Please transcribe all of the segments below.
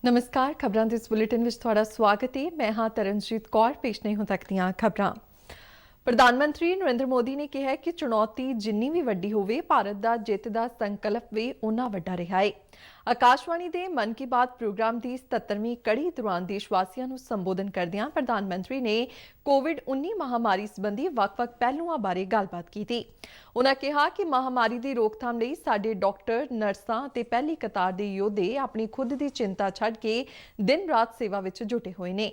नमस्कार। खबरां ਦੇ ਇਸ ਬੁਲੇਟਿਨ ਵਿੱਚ ਤੁਹਾਡਾ ਸਵਾਗਤ ਹੈ। मैं हाँ तरनजीत कौर। पेश नहीं हो तक ਦੀਆਂ ਖਬਰਾਂ। ਪ੍ਰਧਾਨ ਮੰਤਰੀ ਨਰਿੰਦਰ ਮੋਦੀ ਨੇ ਕਿਹਾ ਕਿ ਚੁਣੌਤੀ ਜਿੰਨੀ ਵੀ ਵੱਡੀ ਹੋਵੇ, ਭਾਰਤ ਦਾ ਜਿੱਤ ਦਾ ਸੰਕਲਪ ਵੀ ਉਨਾ ਵੱਡਾ ਰਿਹਾ ਹੈ। ਆਕਾਸ਼ਵਾਣੀ ਦੇ ਮਨ ਕੀ ਬਾਤ ਪ੍ਰੋਗਰਾਮ ਦੀ 77ਵੀਂ ਕੜੀ ਦੌਰਾਨ ਦੇਸ਼ਵਾਸੀਆਂ ਨੂੰ ਸੰਬੋਧਨ ਕਰਦਿਆਂ ਪ੍ਰਧਾਨ ਮੰਤਰੀ ਨੇ ਕੋਵਿਡ-19 ਮਹਾਮਾਰੀ ਸੰਬੰਧੀ ਵੱਖ-ਵੱਖ ਪਹਿਲੂਆਂ ਬਾਰੇ ਗੱਲਬਾਤ ਕੀਤੀ। ਉਨ੍ਹਾਂ ਕਿਹਾ ਕਿ ਮਹਾਮਾਰੀ ਦੀ ਰੋਕਥਾਮ ਲਈ ਸਾਡੇ ਡਾਕਟਰ, ਨਰਸਾਂ ਤੇ ਪਹਿਲੀ ਕਤਾਰ ਦੇ ਯੋਧੇ ਆਪਣੀ ਖੁਦ ਦੀ ਚਿੰਤਾ ਛੱਡ ਕੇ ਦਿਨ-ਰਾਤ सेवा ਵਿੱਚ जुटे हुए ਨੇ।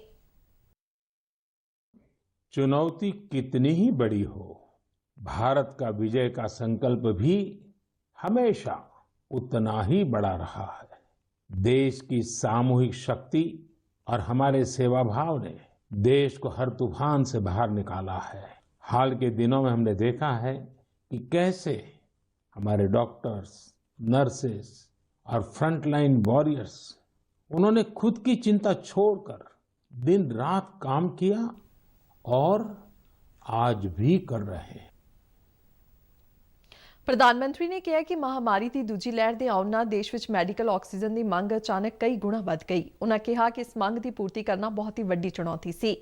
चुनौती कितनी ही बड़ी हो, भारत का विजय का संकल्प भी हमेशा उतना ही बड़ा रहा है। देश की सामूहिक शक्ति और हमारे सेवा भाव ने देश को हर तूफान से बाहर निकाला है। हाल के दिनों में हमने देखा है कि कैसे हमारे डॉक्टर्स, नर्सेस और फ्रंटलाइन वॉरियर्स उन्होंने खुद की चिंता छोड़कर दिन रात काम किया और आज भी कर रहे हैं। ਪ੍ਰਧਾਨ ਮੰਤਰੀ ਨੇ ਕਿਹਾ ਕਿ ਮਹਾਮਾਰੀ ਦੀ ਦੂਜੀ ਲਹਿਰ ਦੇ ਆਉਣ ਨਾਲ ਦੇਸ਼ ਵਿੱਚ ਮੈਡੀਕਲ ਆਕਸੀਜਨ ਦੀ ਮੰਗ ਅਚਾਨਕ ਕਈ ਗੁਣਾ ਵੱਧ ਗਈ। ਉਨ੍ਹਾਂ ਕਿਹਾ ਕਿ ਇਸ ਮੰਗ ਦੀ ਪੂਰਤੀ ਕਰਨਾ ਬਹੁਤ ਹੀ ਵੱਡੀ ਚੁਣੌਤੀ ਸੀ।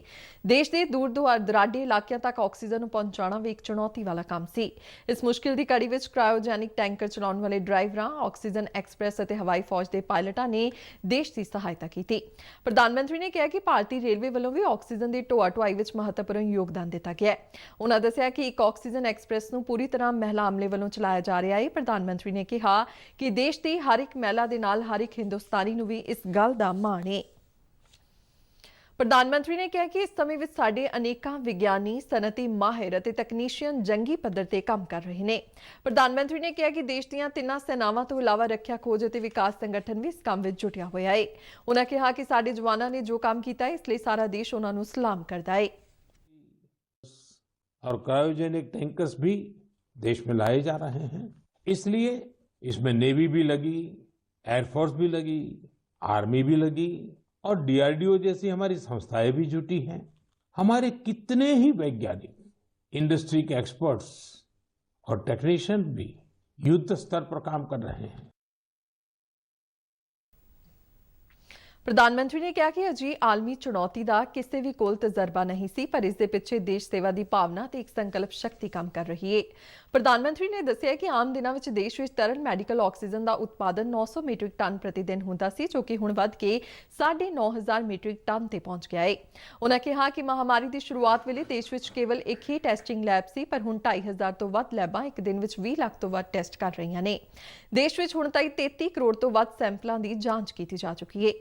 ਦੇਸ਼ ਦੇ ਦੂਰ ਦੁਰਾਡੇ ਇਲਾਕਿਆਂ ਤੱਕ ਆਕਸੀਜਨ ਨੂੰ ਪਹੁੰਚਾਉਣਾ ਵੀ ਇੱਕ ਚੁਣੌਤੀ ਵਾਲਾ ਕੰਮ ਸੀ। ਇਸ ਮੁਸ਼ਕਿਲ ਦੀ ਕੜੀ ਵਿੱਚ ਕ੍ਰਾਇਓਜੈਨਿਕ ਟੈਂਕਰ ਚਲਾਉਣ ਵਾਲੇ ਡਰਾਈਵਰਾਂ, ਆਕਸੀਜਨ ਐਕਸਪ੍ਰੈਸ ਅਤੇ ਹਵਾਈ ਫੌਜ ਦੇ ਪਾਇਲਟਾਂ ਨੇ ਦੇਸ਼ ਦੀ ਸਹਾਇਤਾ ਕੀਤੀ। ਪ੍ਰਧਾਨ ਮੰਤਰੀ ਨੇ ਕਿਹਾ ਕਿ ਭਾਰਤੀ ਰੇਲਵੇ ਵੱਲੋਂ ਵੀ ਆਕਸੀਜਨ ਦੀ ਢੋਆ ਢੁਆਈ ਵਿੱਚ ਮਹੱਤਵਪੂਰਨ ਯੋਗਦਾਨ ਦਿੱਤਾ ਗਿਆ ਹੈ। ਉਨ੍ਹਾਂ ਦੱਸਿਆ ਕਿ ਇੱਕ ਆਕਸੀਜਨ ਐਕਸਪ੍ਰੈਸ ਨੂੰ ਪੂਰੀ ਤਰ੍ਹਾਂ ਮਹਿਲਾ ਅਮਲੇ ਵੱਲੋਂ ਚਲਾਇਆ ਜਾ ਰਿਹਾ ਹੈ। ਪ੍ਰਧਾਨ ਮੰਤਰੀ ਨੇ ਕਿਹਾ ਕਿ ਦੇਸ਼ ਦੀ ਹਰ ਇੱਕ ਮਹਿਲਾ ਦੇ ਨਾਲ ਹਰ ਇੱਕ ਹਿੰਦੁਸਤਾਨੀ ਨੂੰ ਵੀ ਇਸ ਗੱਲ ਦਾ ਮਾਣ ਹੈ। ਪ੍ਰਧਾਨ ਮੰਤਰੀ ਨੇ ਕਿਹਾ ਕਿ ਇਸ ਸਮੇਂ ਵਿੱਚ ਸਾਡੇ ਅਨੇਕਾਂ ਵਿਗਿਆਨੀ, ਸਨਅਤੀ ਮਾਹਿਰ ਅਤੇ ਤਕਨੀਸ਼ੀਅਨ ਜੰਗੀ ਪੱਧਰ ਤੇ ਕੰਮ ਕਰ ਰਹੇ ਨੇ। ਪ੍ਰਧਾਨ ਮੰਤਰੀ ਨੇ ਕਿਹਾ ਕਿ ਦੇਸ਼ ਦੀਆਂ ਤਿੰਨਾਂ ਸੈਨਾਵਾਂ ਤੋਂ ਇਲਾਵਾ ਰੱਖਿਆ ਖੋਜ ਅਤੇ ਵਿਕਾਸ ਸੰਗਠਨ ਵੀ ਇਸ ਕੰਮ ਵਿੱਚ ਜੁਟਿਆ ਹੋਇਆ ਹੈ। ਉਨ੍ਹਾਂ ਕਿਹਾ ਕਿ ਸਾਡੇ ਜਵਾਨਾਂ ਨੇ ਜੋ ਕੰਮ ਕੀਤਾ ਹੈ, ਇਸ ਲਈ ਸਾਰਾ ਦੇਸ਼ ਉਹਨਾਂ ਨੂੰ ਸਲਾਮ ਕਰਦਾ ਹੈ। और क्रायोजेनिक टैंकर्स भी देश में लाए जा रहे हैं, इसलिए इसमें नेवी भी लगी, एयरफोर्स भी लगी, आर्मी भी लगी और डीआरडीओ जैसी हमारी संस्थाएं भी जुटी हैं। हमारे कितने ही वैज्ञानिक, इंडस्ट्री के एक्सपर्ट्स और टेक्नीशियन भी युद्ध स्तर पर काम कर रहे हैं। ਪ੍ਰਧਾਨ ਮੰਤਰੀ ਨੇ ਕਿਹਾ ਕਿ ਅਜਿਹੀ ਆਲਮੀ ਚੁਣੌਤੀ ਦਾ ਕਿਸੇ ਵੀ ਕੋਲ ਤਜਰਬਾ ਨਹੀਂ ਸੀ, ਪਰ ਇਸ ਦੇ ਪਿੱਛੇ ਦੇਸ਼ ਸੇਵਾ ਦੀ ਭਾਵਨਾ ਤੇ ਇੱਕ ਸੰਕਲਪ ਸ਼ਕਤੀ ਕੰਮ ਕਰ ਰਹੀ ਹੈ। ਪ੍ਰਧਾਨ ਮੰਤਰੀ ਨੇ ਦੱਸਿਆ ਕਿ ਆਮ ਦਿਨਾਂ ਵਿੱਚ ਦੇਸ਼ ਵਿੱਚ ਤਰਲ ਮੈਡੀਕਲ ਆਕਸੀਜਨ ਦਾ ਉਤਪਾਦਨ 900 ਮੀਟ੍ਰਿਕ ਟਨ ਪ੍ਰਤੀ ਦਿਨ ਹੁੰਦਾ ਸੀ, ਜੋ ਕਿ ਹੁਣ ਵੱਧ ਕੇ 9,500 ਮੀਟ੍ਰਿਕ ਟਨ ਤੇ ਪਹੁੰਚ ਗਿਆ ਹੈ। ਉਨ੍ਹਾਂ ਕਿਹਾ ਕਿ ਮਹਾਮਾਰੀ ਦੀ ਸ਼ੁਰੂਆਤ ਵੇਲੇ ਦੇਸ਼ ਵਿੱਚ ਕੇਵਲ ਇੱਕ ਹੀ ਟੈਸਟਿੰਗ ਲੈਬ ਸੀ, ਪਰ ਹੁਣ 2,500 ਤੋਂ ਵੱਧ ਲੈਬਾਂ ਇੱਕ ਦਿਨ ਵਿੱਚ 20 ਲੱਖ ਤੋਂ ਵੱਧ ਟੈਸਟ ਕਰ ਰਹੀਆਂ ਨੇ। ਦੇਸ਼ ਵਿੱਚ ਹੁਣ ਤਾਈਂ 33 ਕਰੋੜ ਤੋਂ ਵੱਧ ਸੈਂਪਲਾਂ ਦੀ ਜਾਂਚ ਕੀਤੀ ਜਾ ਚੁੱਕੀ ਹੈ।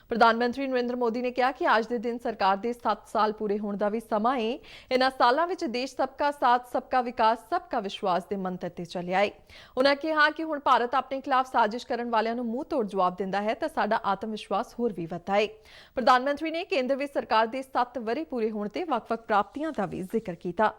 ਪ੍ਰਧਾਨ ਮੰਤਰੀ ਨਰਿੰਦਰ ਮੋਦੀ ਨੇ ਕਿਹਾ ਕਿ ਅੱਜ ਦੇ ਦਿਨ ਸਰਕਾਰ ਦੇ 7 ਸਾਲ ਪੂਰੇ ਹੋਣ ਦਾ ਵੀ ਸਮਾਂ ਹੈ। ਇਨ੍ਹਾਂ ਸਾਲਾਂ ਵਿੱਚ ਦੇਸ਼ ਸਬਕਾ ਸਾਥ, ਸਬਕਾ ਵਿਕਾਸ, ਸਬਕਾ ਵਿਸ਼ਵਾਸ ਦੇ ਮੰਤਰ ਤੇ ਚੱਲਿਆ ਹੈ। ਉਨ੍ਹਾਂ ਕਿਹਾ ਕਿ ਹੁਣ ਭਾਰਤ ਆਪਣੇ ਖਿਲਾਫ ਸਾਜ਼ਿਸ਼ ਕਰਨ ਵਾਲਿਆਂ ਨੂੰ ਮੂੰਹ ਤੋੜ ਜਵਾਬ ਦਿੰਦਾ ਹੈ ਤਾਂ ਸਾਡਾ ਆਤਮ ਵਿਸ਼ਵਾਸ ਹੋਰ ਵੀ ਵਧਦਾ ਹੈ। ਪ੍ਰਧਾਨ ਮੰਤਰੀ ਨੇ ਕੇਂਦਰ ਵਿੱਚ ਸਰਕਾਰ ਦੇ 7 ਵਰ੍ਹੇ ਪੂਰੇ ਹੋਣ ਤੇ ਵੱਖ-ਵੱਖ ਪ੍ਰਾਪਤੀਆਂ ਦਾ ਵੀ ਜ਼ਿਕਰ ਕੀਤਾ।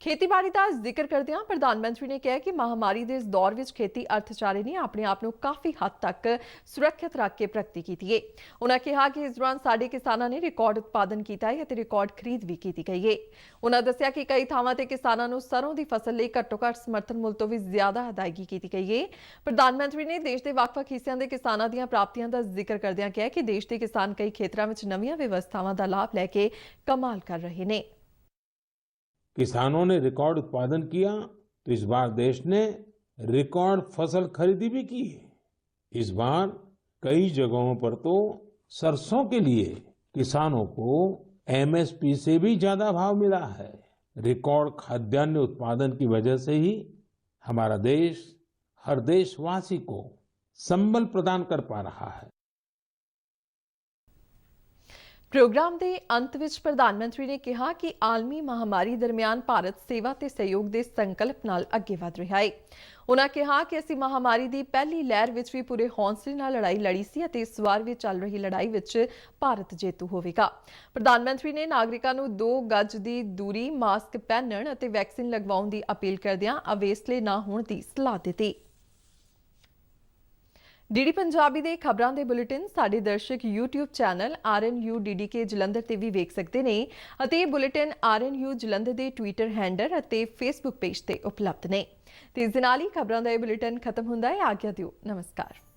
ਖੇਤੀਬਾੜੀ ਦਾ ਜ਼ਿਕਰ ਕਰਦਿਆਂ ਪ੍ਰਧਾਨ ਮੰਤਰੀ ਨੇ ਕਿਹਾ ਕਿ ਮਹਾਮਾਰੀ ਦੇ ਇਸ ਦੌਰ ਵਿੱਚ ਖੇਤੀ ਅਰਥਚਾਰੇ ਨੇ ਆਪਣੇ ਆਪ ਨੂੰ ਕਾਫੀ ਹੱਦ ਤੱਕ ਸੁਰੱਖਿਅਤ ਰੱਖ ਕੇ ਪ੍ਰਗਤੀ ਕੀਤੀ ਹੈ। ਉਨ੍ਹਾਂ ਕਿਹਾ ਕਿ ਇਸ ਦੌਰਾਨ ਸਾਡੇ ਕਿਸਾਨਾਂ ਨੇ ਰਿਕਾਰਡ ਉਤਪਾਦਨ ਕੀਤਾ ਹੈ ਅਤੇ ਰਿਕਾਰਡ ਖਰੀਦ ਵੀ ਕੀਤੀ ਗਈ ਹੈ। ਉਨ੍ਹਾਂ ਦੱਸਿਆ ਕਿ ਕਈ ਥਾਵਾਂ ਤੇ ਕਿਸਾਨਾਂ ਨੂੰ ਸਰੋਂ ਦੀ ਫਸਲ ਲਈ ਘੱਟੋ-ਘੱਟ ਸਮਰਥਨ ਮੁੱਲ ਤੋਂ ਵੀ ਜ਼ਿਆਦਾ ਅਦਾਇਗੀ ਕੀਤੀ ਗਈ ਹੈ। ਪ੍ਰਧਾਨ ਮੰਤਰੀ ਨੇ ਦੇਸ਼ ਦੇ ਵੱਖ-ਵੱਖ ਹਿੱਸਿਆਂ ਦੇ ਕਿਸਾਨਾਂ ਦੀਆਂ ਪ੍ਰਾਪਤੀਆਂ ਦਾ ਜ਼ਿਕਰ ਕਰਦਿਆਂ ਕਿਹਾ ਕਿ ਦੇਸ਼ ਦੇ ਕਿਸਾਨ ਕਈ ਖੇਤਰਾਂ ਵਿੱਚ ਨਵੀਆਂ ਵਿਵਸਥਾਵਾਂ ਦਾ ਲਾਭ ਲੈ ਕੇ ਕਮਾਲ ਕਰ ਰਹੇ ਨੇ। किसानों ने रिकॉर्ड उत्पादन किया तो इस बार देश ने रिकॉर्ड फसल खरीदी भी की है। इस बार कई जगहों पर तो सरसों के लिए किसानों को एमएसपी से भी ज्यादा भाव मिला है। रिकॉर्ड खाद्यान्न उत्पादन की वजह से ही हमारा देश हर देशवासी को संबल प्रदान कर पा रहा है। ਪ੍ਰੋਗਰਾਮ ਦੇ ਅੰਤ ਵਿੱਚ ਪ੍ਰਧਾਨ ਮੰਤਰੀ ਨੇ ਕਿਹਾ ਕਿ ਆਲਮੀ ਮਹਾਮਾਰੀ ਦਰਮਿਆਨ ਭਾਰਤ ਸੇਵਾ ਤੇ ਸਹਿਯੋਗ ਦੇ ਸੰਕਲਪ ਨਾਲ ਅੱਗੇ ਵਧ ਰਿਹਾ ਹੈ। ਉਨ੍ਹਾਂ ਕਿਹਾ ਕਿ ਅਸੀਂ ਮਹਾਮਾਰੀ ਦੀ ਪਹਿਲੀ ਲਹਿਰ ਵਿੱਚ ਵੀ ਪੂਰੇ ਹੌਂਸਲੇ ਨਾਲ ਲੜਾਈ ਲੜੀ ਸੀ ਅਤੇ ਇਸ ਵਾਰ ਵੀ ਚੱਲ ਰਹੀ ਲੜਾਈ ਵਿੱਚ ਭਾਰਤ ਜੇਤੂ ਹੋਵੇਗਾ। ਪ੍ਰਧਾਨ ਮੰਤਰੀ ਨੇ ਨਾਗਰਿਕਾਂ ਨੂੰ 2 ਗਜ ਦੀ ਦੂਰੀ, ਮਾਸਕ ਪਹਿਨਣ ਅਤੇ ਵੈਕਸੀਨ ਲਗਵਾਉਣ ਦੀ ਅਪੀਲ ਕਰਦਿਆਂ ਅਵੇਸਲੇ ਨਾ ਹੋਣ ਦੀ ਸਲਾਹ ਦਿੱਤੀ। ਡੀਡੀ ਪੰਜਾਬੀ ਦੇ ਖਬਰਾਂ ਦੇ ਬੁਲੇਟਿਨ ਸਾਡੇ ਦਰਸ਼ਕ YouTube channel RNU DDK Jalandhar ਤੇ ਵੀ ਵੇਖ ਸਕਦੇ ਨੇ ਅਤੇ ਇਹ ਬੁਲੇਟਿਨ RNU ਜਲੰਧਰ ਦੇ ਟਵਿੱਟਰ ਹੈਂਡਲ ਅਤੇ Facebook ਪੇਜ ਤੇ ਉਪਲਬਧ ਨੇ। ਤੇ ਇਸ ਦੇ ਨਾਲ ਹੀ ਖਬਰਾਂ ਦਾ ਇਹ ਬੁਲੇਟਿਨ ਖਤਮ ਹੁੰਦਾ ਹੈ। ਆਗਿਆ ਦਿਓ। ਨਮਸਕਾਰ।